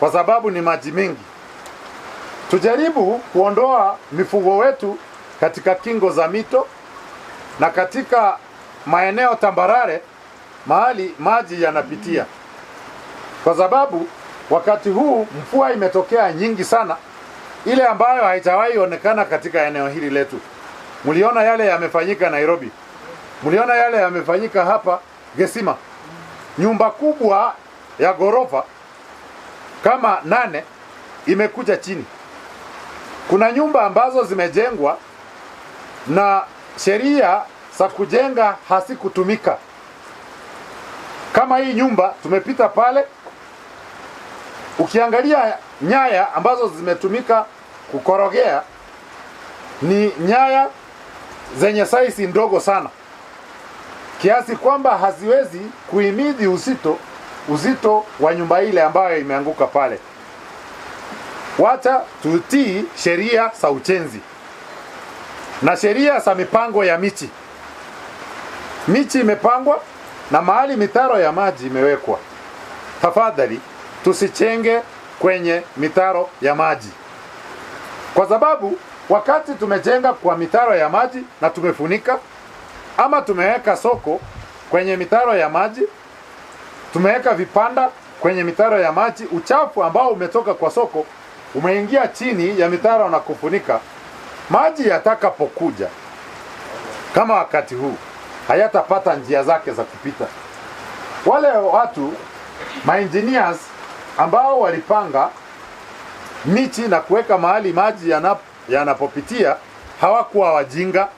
kwa sababu ni maji mengi. Tujaribu kuondoa mifugo wetu katika kingo za mito na katika maeneo tambarare mahali maji yanapitia, kwa sababu wakati huu mvua imetokea nyingi sana, ile ambayo haijawahi onekana katika eneo hili letu. Mliona yale yamefanyika Nairobi, mliona yale yamefanyika hapa Gesima. Nyumba kubwa ya ghorofa kama 8 imekuja chini. Kuna nyumba ambazo zimejengwa na sheria za kujenga hasikutumika. Kama hii nyumba tumepita pale, ukiangalia nyaya ambazo zimetumika kukorogea ni nyaya zenye size ndogo sana, kiasi kwamba haziwezi kuhimili uzito wa nyumba ile ambayo imeanguka pale. Wacha tutii sheria za ujenzi na sheria za mipango ya miti. Miti imepangwa na mahali mitaro ya maji imewekwa. Tafadhali tusichenge kwenye mitaro ya maji, kwa sababu wakati tumejenga kwa mitaro ya maji na tumefunika, ama tumeweka soko kwenye mitaro ya maji, tumeweka vipanda kwenye mitaro ya maji, uchafu ambao umetoka kwa soko umeingia chini ya mitaro na kufunika, maji yatakapokuja kama wakati huu hayatapata njia zake za kupita. Wale watu engineers ambao walipanga miti na kuweka mahali maji yanapopitia hawakuwa wajinga.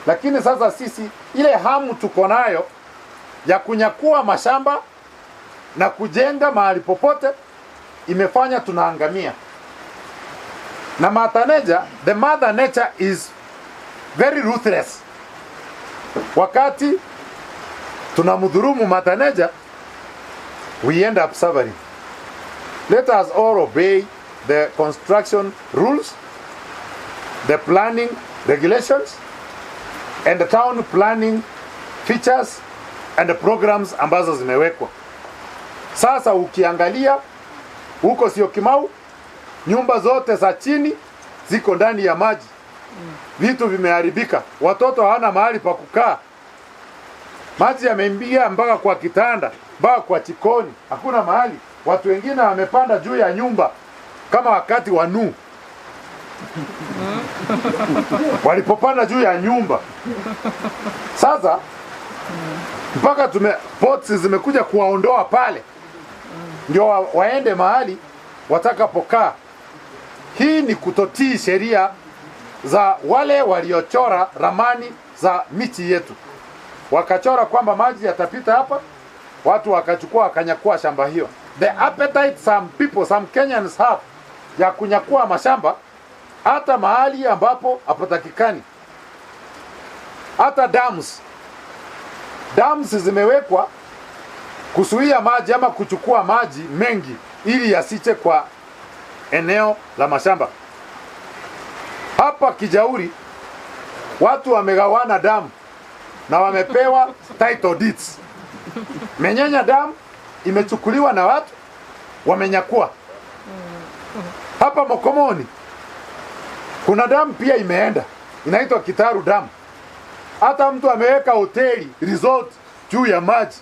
Lakini sasa sisi, ile hamu tuko nayo ya kunyakua mashamba na kujenga mahali popote imefanya tunaangamia. Na the mother nature is very ruthless. Wakati tunamdhulumu mother nature, we end up suffering. Let us all obey the construction rules, the planning regulations, and the town planning features and the programs ambazo zimewekwa. Sasa ukiangalia huko Syokimau, nyumba zote za chini ziko ndani ya maji. Vitu vimeharibika, watoto hawana mahali pa kukaa. Maji yameingia mpaka kwa kitanda, mpaka kwa jikoni, hakuna mahali. Watu wengine wamepanda juu ya nyumba kama wakati wa Nuhu. Walipopanda juu ya nyumba. Sasa mpaka pots zimekuja kuwaondoa pale ndio waende mahali watakapokaa. Hii ni kutotii sheria za wale waliochora ramani za miti yetu. Wakachora kwamba maji yatapita hapa, watu wakachukua wakanyakua shamba hiyo. The appetite some Kenyans have ya kunyakua mashamba hata mahali ambapo hapatakikani. Hata dams zimewekwa kuzuia maji ama kuchukua maji mengi ili yasiche kwa eneo la mashamba. Hapa Kijauri watu wamegawana damu na wamepewa title deeds. Menyenya damu imechukuliwa na watu wamenyakua. Hapa Mokomoni kuna damu pia imeenda, inaitwa Kitaru damu. Hata mtu ameweka hoteli resort juu ya maji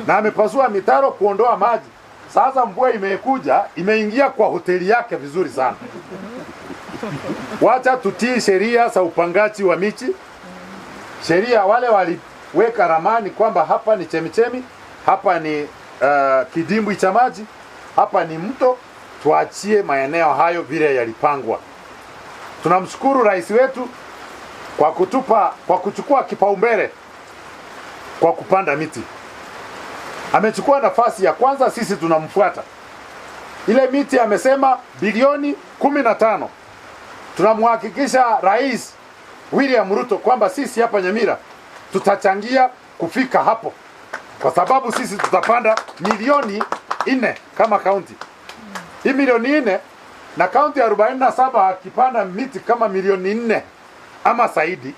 na amepasua mitaro kuondoa maji. Sasa mvua imekuja, imeingia kwa hoteli yake vizuri sana. Wacha tutii sheria za upangaji wa miti. Sheria wale waliweka ramani kwamba hapa ni chemichemi, hapa ni kidimbwi cha maji, hapa ni mto. Tuachie maeneo hayo vile yalipangwa. Tunamshukuru rais wetu kwa kuchukua kipaumbele kwa kupanda miti. Amechukua nafasi ya kwanza, sisi tunamfuata. Ile miti amesema bilioni 15. Tunamhakikisha Rais William Ruto kwamba sisi hapa Nyamira tutachangia kufika hapo, kwa sababu sisi tutapanda milioni 4 kama kaunti. Hii milioni 4 na kaunti 47 akipanda miti kama milioni 4 ama zaidi,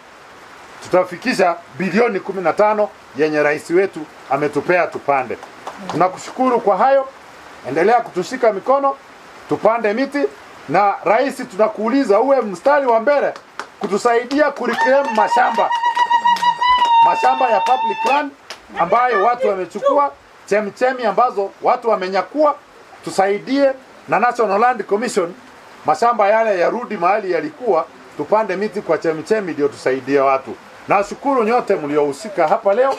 tutafikisha bilioni 15 yenye rais wetu ametupea tupande. Tunakushukuru kwa hayo endelea kutushika mikono, tupande miti, na rais, tunakuuliza uwe mstari wa mbele kutusaidia kureclaim mashamba ya public land ambayo watu wamechukua, chemichemi ambazo watu wamenyakua. Tusaidie na National Land Commission, mashamba yale yarudi mahali yalikuwa, tupande miti kwa chemichemi ndio tusaidie watu. Nashukuru nyote mliohusika hapa leo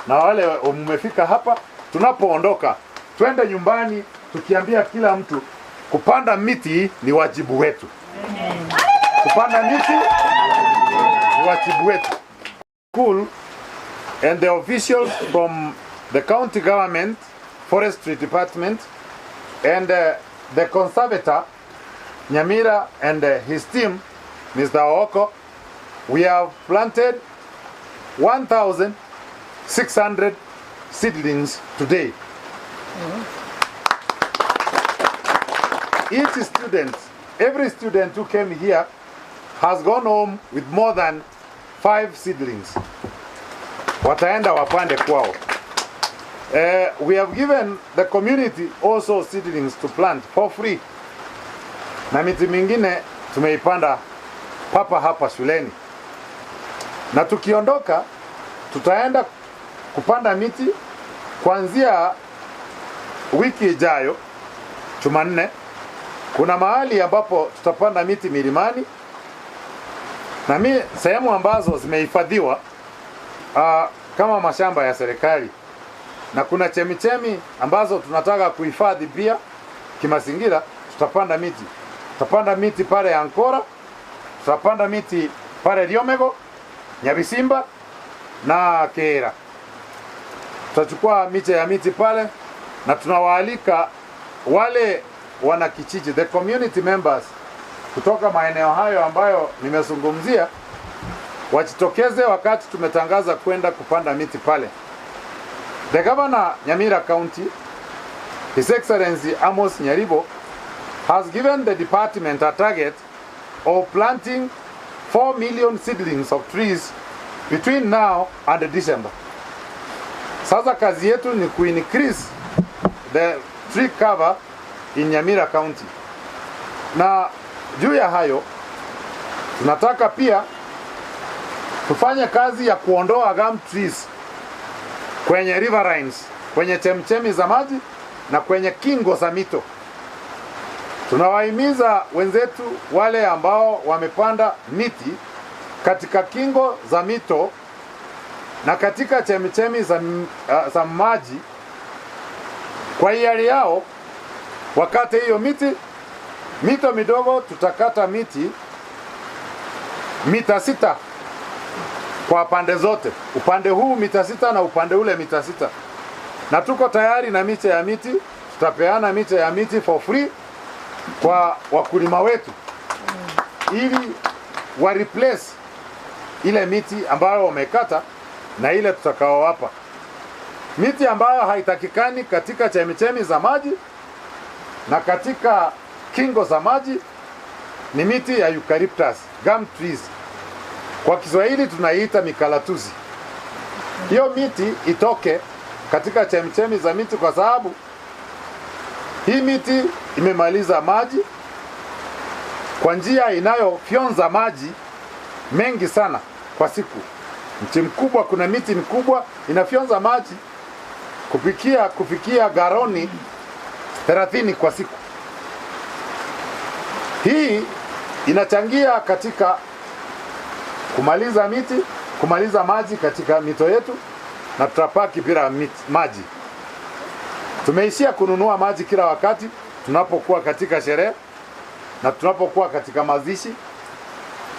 na wale mmefika hapa. Tunapoondoka twende nyumbani tukiambia kila mtu kupanda miti ni wajibu wetu. Kupanda miti ni wajibu wetu. School and the officials from the county government, forestry department, and the conservator Nyamira and his team, Mr. Oko, we have planted 1,600 seedlings today. Each student, every student who came here has gone home with more than 5 seedlings. Wataenda wapande kwao. We have given the community also seedlings to plant for free. Na miti mingine tumeipanda papa hapa shuleni. Na tukiondoka tutaenda kupanda miti kuanzia wiki ijayo Jumanne. Kuna mahali ambapo tutapanda miti milimani na sehemu ambazo zimehifadhiwa kama mashamba ya serikali, na kuna chemichemi ambazo tunataka kuhifadhi pia kimazingira. Tutapanda miti. Tutapanda miti pale Ankora, tutapanda miti pale Riomego, Nyabisimba na Kera. Tutachukua miche ya miti pale, na tunawaalika wale wana kijiji, the community members kutoka maeneo hayo ambayo nimezungumzia, wajitokeze wakati tumetangaza kwenda kupanda miti pale. The Governor Nyamira County, His Excellency Amos Nyaribo, has given the department a target of planting 4 million seedlings of trees between now and December. Sasa kazi yetu ni increase the tree cover in Nyamira County. Na juu ya hayo tunataka pia tufanye kazi ya kuondoa gum trees kwenye riverines, kwenye chemchemi za maji na kwenye kingo za mito. Tunawahimiza wenzetu wale ambao wamepanda miti katika kingo za mito na katika chemchemi za maji, kwa hiari yao wakati hiyo mito midogo. Tutakata miti mita 6 kwa pande zote, upande huu mita 6 na upande ule mita 6, na tuko tayari na miche ya miti. Tutapeana miche ya miti for free kwa wakulima wetu ili wa replace ile miti ambayo wamekata na ile tutakaowapa. Miti ambayo haitakikani katika chemichemi za maji na katika kingo za maji ni miti ya eucalyptus, gum trees. Kwa Kiswahili tunaiita mikalatuzi. Hiyo miti itoke katika chemichemi za miti, kwa sababu hii miti imemaliza maji kwa njia inayofyonza maji mengi sana kwa siku. Mti mkubwa, kuna miti mikubwa inafyonza maji kufikia garoni 30 kwa siku. Hii inachangia katika kumaliza maji katika mito yetu, na tutapaki bila maji. Tumeishia kununua maji kila wakati tunapokuwa katika sherehe na tunapokuwa katika mazishi.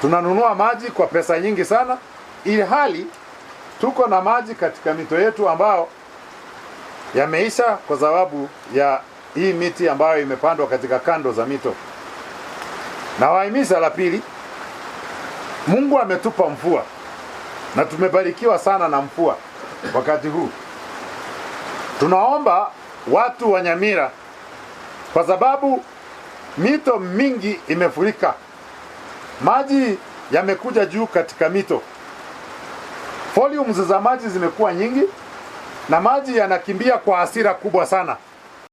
Tunanunua maji kwa pesa nyingi sana, ili hali tuko na maji katika mito yetu ambao yameisha kwa sababu ya hii miti ambayo imepandwa katika kando za mito. Na wahimiza la pili, Mungu ametupa mvua na tumebarikiwa sana na mvua wakati huu. Tunaomba watu wa Nyamira, kwa sababu mito mingi imefurika, maji yamekuja juu katika mito, volumes za maji zimekuwa nyingi na maji yanakimbia kwa hasira kubwa sana.